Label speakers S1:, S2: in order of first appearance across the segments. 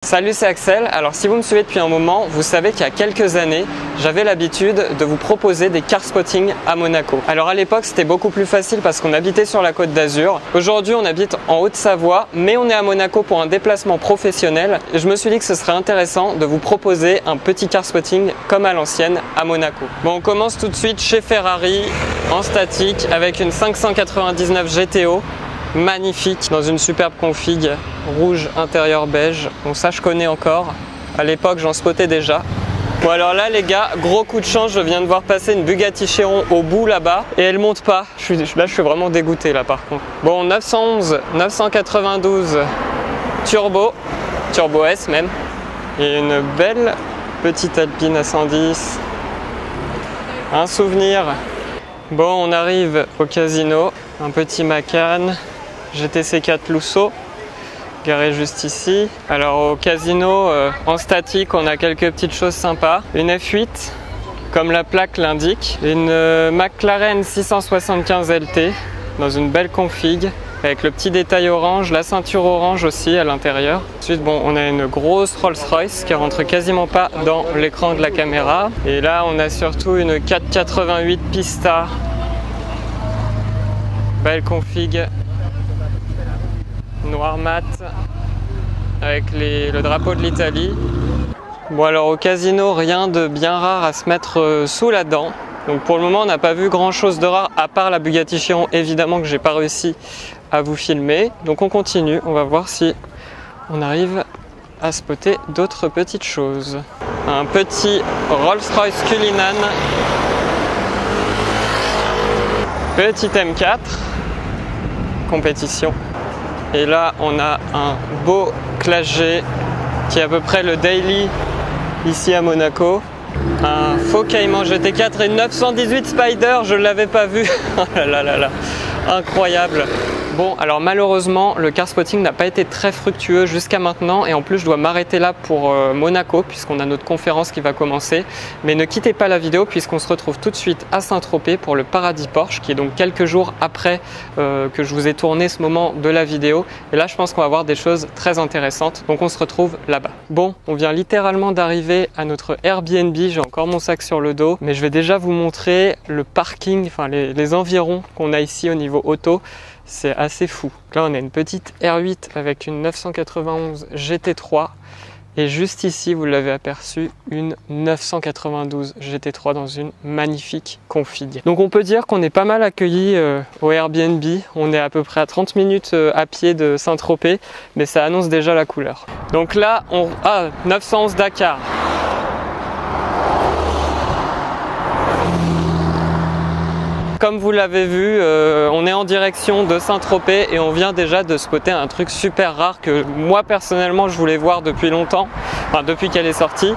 S1: Salut, c'est Axel. Alors si vous me suivez depuis un moment, vous savez qu'il y a quelques années, j'avais l'habitude de vous proposer des car spotting à Monaco. Alors à l'époque, c'était beaucoup plus facile parce qu'on habitait sur la Côte d'Azur. Aujourd'hui, on habite en Haute-Savoie, mais on est à Monaco pour un déplacement professionnel. Et je me suis dit que ce serait intéressant de vous proposer un petit car spotting comme à l'ancienne à Monaco. Bon, on commence tout de suite chez Ferrari en statique avec une 599 GTO. Magnifique, dans une superbe config, rouge intérieur beige. Bon, ça je connais encore, à l'époque j'en spottais déjà. Bon alors là les gars, gros coup de chance, je viens de voir passer une Bugatti Chiron au bout là-bas et elle monte pas. Là je suis vraiment dégoûté là par contre. Bon, 911, 992 turbo S même, et une belle petite Alpine à 110. Un souvenir. Bon, on arrive au casino, un petit Macan. GTC 4 Lusso, garé juste ici. Alors au casino, en statique, on a quelques petites choses sympas. Une F8, comme la plaque l'indique. Une McLaren 675 LT, dans une belle config, avec le petit détail orange, la ceinture orange aussi à l'intérieur. Ensuite, bon, on a une grosse Rolls-Royce qui rentre quasiment pas dans l'écran de la caméra. Et là, on a surtout une 488 Pista. Belle config. Noir mat avec le drapeau de l'Italie. Bon alors au casino, rien de bien rare à se mettre sous la dent. Donc pour le moment on n'a pas vu grand chose de rare à part la Bugatti Chiron évidemment que j'ai pas réussi à vous filmer. Donc on continue, on va voir si on arrive à spotter d'autres petites choses. Un petit Rolls-Royce Cullinan. Petit M4 compétition. Et là, on a un beau Classe G qui est à peu près le daily ici à Monaco. Un faux Cayman GT4 et 918 Spider, je ne l'avais pas vu. Oh là là là là, incroyable. Bon, alors malheureusement, le car spotting n'a pas été très fructueux jusqu'à maintenant et en plus je dois m'arrêter là pour Monaco puisqu'on a notre conférence qui va commencer. Mais ne quittez pas la vidéo puisqu'on se retrouve tout de suite à Saint-Tropez pour le Paradis Porsche qui est donc quelques jours après que je vous ai tourné ce moment de la vidéo. Et là, je pense qu'on va voir des choses très intéressantes. Donc on se retrouve là-bas. Bon, on vient littéralement d'arriver à notre Airbnb. J'ai encore mon sac sur le dos, mais je vais déjà vous montrer le parking, enfin les environs qu'on a ici au niveau auto. C'est assez fou. Là, on a une petite R8 avec une 991 GT3 et juste ici, vous l'avez aperçu, une 992 GT3 dans une magnifique config. Donc on peut dire qu'on est pas mal accueilli au Airbnb. On est à peu près à 30 minutes à pied de Saint-Tropez, mais ça annonce déjà la couleur. Donc là, 911 Dakar. Comme vous l'avez vu, on est en direction de Saint-Tropez et on vient déjà de spotter un truc super rare que moi personnellement je voulais voir depuis longtemps, enfin depuis qu'elle est sortie.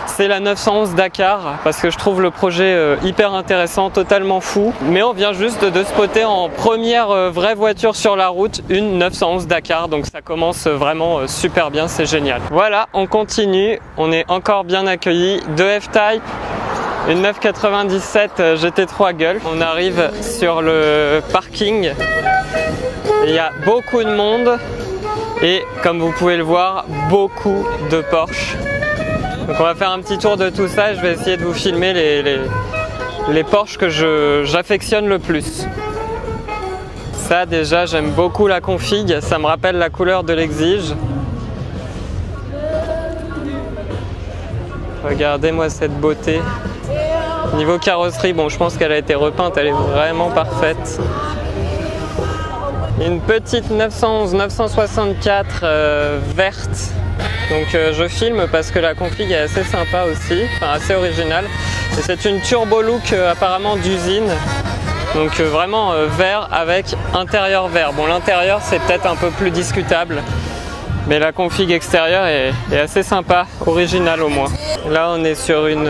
S1: C'est la 911 Dakar parce que je trouve le projet hyper intéressant, totalement fou. Mais on vient juste de spotter en première vraie voiture sur la route une 911 Dakar, donc ça commence vraiment super bien, c'est génial. Voilà, on continue, on est encore bien accueillis. 2 F-Type. Une 997 GT3 Gulf. On arrive sur le parking. Il y a beaucoup de monde et comme vous pouvez le voir, beaucoup de Porsche. Donc on va faire un petit tour de tout ça et je vais essayer de vous filmer les Porsche que j'affectionne le plus. Ça déjà, j'aime beaucoup la config, ça me rappelle la couleur de l'Exige. Regardez-moi cette beauté. Niveau carrosserie, bon, je pense qu'elle a été repeinte, elle est vraiment parfaite. Une petite 911 964 verte. Donc je filme parce que la config est assez sympa aussi, enfin assez originale. Et c'est une turbo look apparemment d'usine. Donc vraiment vert avec intérieur vert. Bon, l'intérieur c'est peut-être un peu plus discutable. Mais la config extérieure est assez sympa, originale au moins. Là on est sur une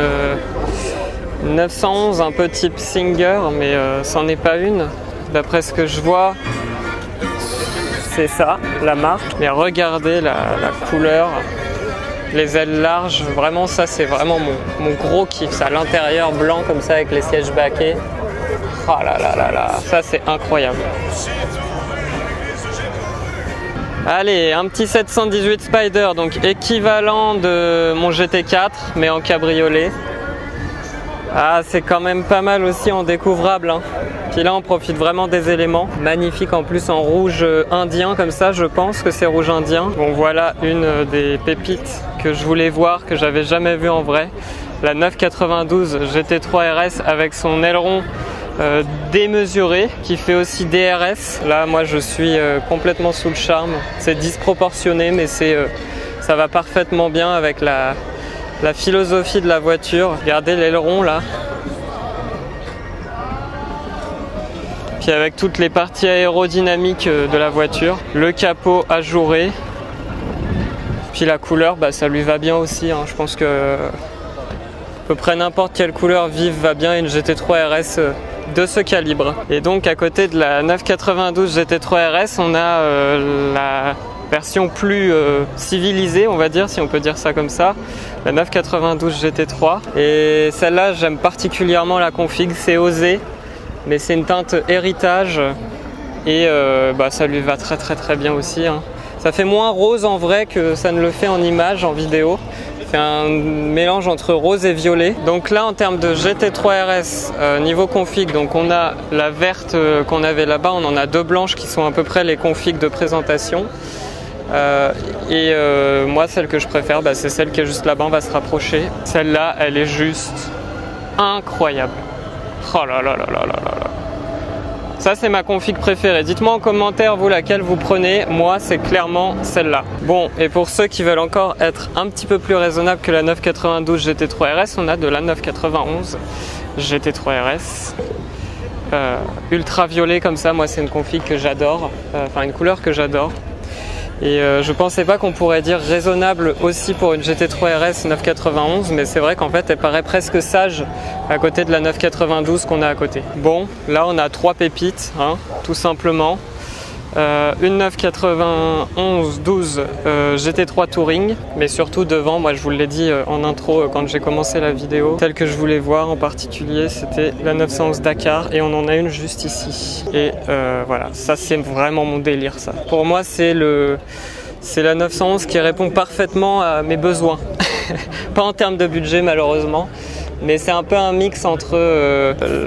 S1: 911 un peu type Singer, mais c'en est pas une. D'après ce que je vois, c'est ça, la marque. Mais regardez la couleur, les ailes larges, vraiment ça c'est vraiment mon gros kiff. Ça, l'intérieur blanc comme ça avec les sièges baquets. Oh là là là là, ça c'est incroyable. Allez, un petit 718 Spider, donc équivalent de mon GT4 mais en cabriolet. Ah, c'est quand même pas mal aussi en découvrable, hein. Puis là on profite vraiment des éléments. Magnifique en plus en rouge indien comme ça, je pense que c'est rouge indien. Bon, voilà une des pépites que je voulais voir, que j'avais jamais vu en vrai. La 992 GT3 RS avec son aileron démesuré qui fait aussi DRS. Là moi je suis complètement sous le charme. C'est disproportionné mais ça va parfaitement bien avec la philosophie de la voiture. Regardez l'aileron là. Puis avec toutes les parties aérodynamiques de la voiture. Le capot ajouré. Puis la couleur, bah, ça lui va bien aussi, hein. Je pense que à peu près n'importe quelle couleur vive va bien une GT3 RS de ce calibre. Et donc à côté de la 992 GT3 RS, on a la version plus civilisée, on va dire, si on peut dire ça comme ça, la 992 GT3. Et celle-là, j'aime particulièrement la config, c'est osé, mais c'est une teinte héritage et bah, ça lui va très bien aussi, hein. Ça fait moins rose en vrai que ça ne le fait en image, en vidéo. C'est un mélange entre rose et violet. Donc là en termes de GT3 RS niveau config, donc on a la verte qu'on avait là-bas, on en a deux blanches qui sont à peu près les configs de présentation. Moi celle que je préfère, bah, c'est celle qui est juste là-bas, on va se rapprocher. Celle-là elle est juste incroyable. Oh là là là là là là. Ça c'est ma config préférée. Dites-moi en commentaire vous laquelle vous prenez. Moi c'est clairement celle-là. Bon, et pour ceux qui veulent encore être un petit peu plus raisonnable que la 992 GT3 RS, on a de la 991 GT3 RS. Ultra violet comme ça, moi c'est une config que j'adore. Enfin une couleur que j'adore. Et je pensais pas qu'on pourrait dire raisonnable aussi pour une GT3 RS 991, mais c'est vrai qu'en fait elle paraît presque sage à côté de la 992 qu'on a à côté. Bon, là on a trois pépites, hein, tout simplement. Une 991 12 GT3 Touring, mais surtout devant, moi je vous l'ai dit en intro quand j'ai commencé la vidéo, celle que je voulais voir en particulier c'était la 911 Dakar et on en a une juste ici. Et voilà, ça c'est vraiment mon délire ça. Pour moi c'est la 911 qui répond parfaitement à mes besoins. Pas en termes de budget malheureusement. Mais c'est un peu un mix entre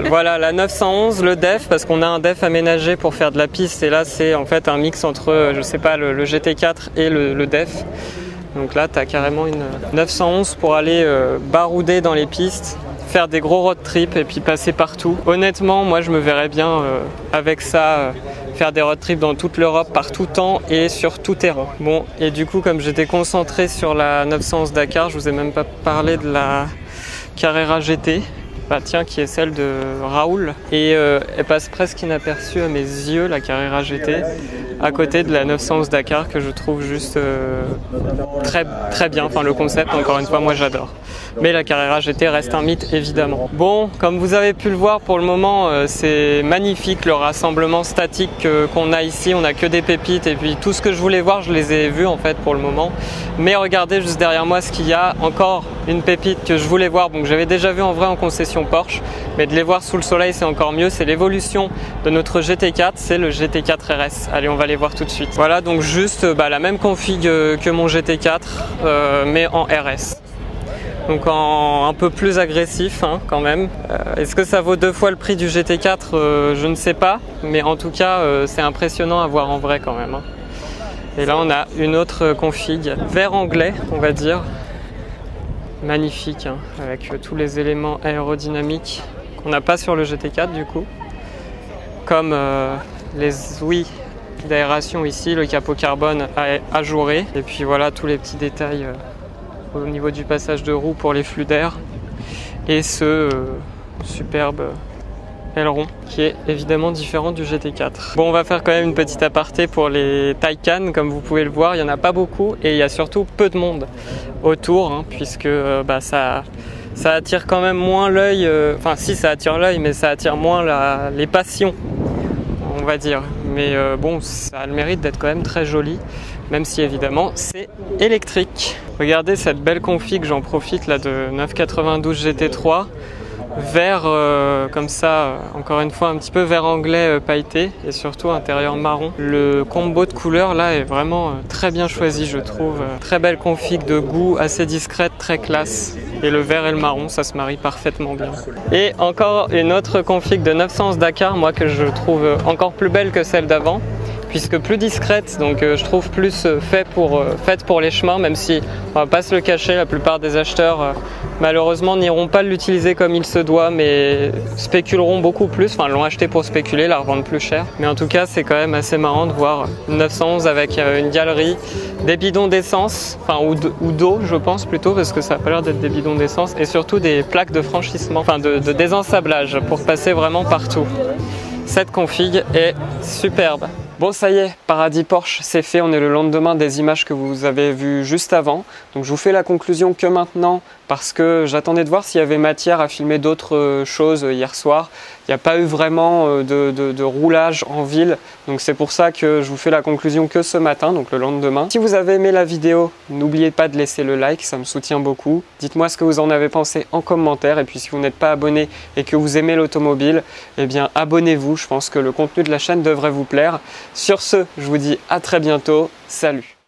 S1: voilà, la 911, le def, parce qu'on a un def aménagé pour faire de la piste, et là c'est en fait un mix entre, je sais pas, le GT4 et le def. Donc là tu as carrément une 911 pour aller barouder dans les pistes, faire des gros road trips et puis passer partout. Honnêtement, moi je me verrais bien avec ça, faire des road trips dans toute l'Europe, par tout temps et sur tout terrain. Bon, et du coup comme j'étais concentré sur la 911 Dakar, je vous ai même pas parlé de la Carrera GT, bah tiens, qui est celle de Raoul, et elle passe presque inaperçue à mes yeux, la Carrera GT, à côté de la 911 Dakar que je trouve juste très bien. Enfin le concept, encore une fois, moi j'adore. Mais la Carrera GT reste un mythe évidemment. Bon, comme vous avez pu le voir, pour le moment c'est magnifique le rassemblement statique qu'on a ici. On n'a que des pépites et puis tout ce que je voulais voir je les ai vus en fait pour le moment. Mais regardez juste derrière moi ce qu'il y a, encore une pépite que je voulais voir, donc j'avais déjà vu en vrai en concession Porsche, mais de les voir sous le soleil c'est encore mieux. C'est l'évolution de notre GT4, c'est le GT4 RS. Allez, on va les voir tout de suite. Voilà, donc juste la même config que mon GT4 mais en RS. Donc un peu plus agressif hein, quand même. Est-ce que ça vaut 2 fois le prix du GT4 je ne sais pas, mais en tout cas c'est impressionnant à voir en vrai quand même, hein. Et là on a une autre config, vert anglais on va dire. Magnifique, hein, avec tous les éléments aérodynamiques qu'on n'a pas sur le GT4 du coup. Comme les ouïes d'aération ici, le capot carbone ajouré. Et puis voilà tous les petits détails au niveau du passage de roue pour les flux d'air. Et ce superbe aileron qui est évidemment différent du GT4. Bon, on va faire quand même une petite aparté pour les Taycan. Comme vous pouvez le voir, il n'y en a pas beaucoup et il y a surtout peu de monde autour, hein, puisque ça attire quand même moins l'œil. Enfin si, ça attire l'œil, mais ça attire moins les passions, on va dire. Mais bon, ça a le mérite d'être quand même très joli, même si évidemment c'est électrique. Regardez cette belle config, j'en profite là de 992 GT3. vert comme ça, encore une fois un petit peu vert anglais pailleté et surtout intérieur marron. Le combo de couleurs là est vraiment très bien choisi, je trouve. Très belle config de goût, assez discrète, très classe. Et le vert et le marron, ça se marie parfaitement bien. Et encore une autre config de 911 Dakar, moi que je trouve encore plus belle que celle d'avant, puisque plus discrète, donc je trouve plus faite pour les chemins, même si on va pas se le cacher, la plupart des acheteurs malheureusement n'iront pas l'utiliser comme il se doit, mais spéculeront beaucoup plus, enfin l'ont acheté pour spéculer, la revendre plus cher. Mais en tout cas c'est quand même assez marrant de voir une 911 avec une galerie, des bidons d'essence, enfin ou d'eau je pense plutôt, parce que ça a pas l'air d'être des bidons d'essence, et surtout des plaques de franchissement, enfin de désensablage pour passer vraiment partout. Cette config est superbe. Bon, ça y est, Paradis Porsche, c'est fait. On est le lendemain des images que vous avez vues juste avant. Donc je vous fais la conclusion que maintenant, parce que j'attendais de voir s'il y avait matière à filmer d'autres choses hier soir. Il n'y a pas eu vraiment de roulage en ville, donc c'est pour ça que je vous fais la conclusion que ce matin, donc le lendemain. Si vous avez aimé la vidéo, n'oubliez pas de laisser le like, ça me soutient beaucoup. Dites-moi ce que vous en avez pensé en commentaire, et puis si vous n'êtes pas abonné et que vous aimez l'automobile, eh bien abonnez-vous, je pense que le contenu de la chaîne devrait vous plaire. Sur ce, je vous dis à très bientôt, salut!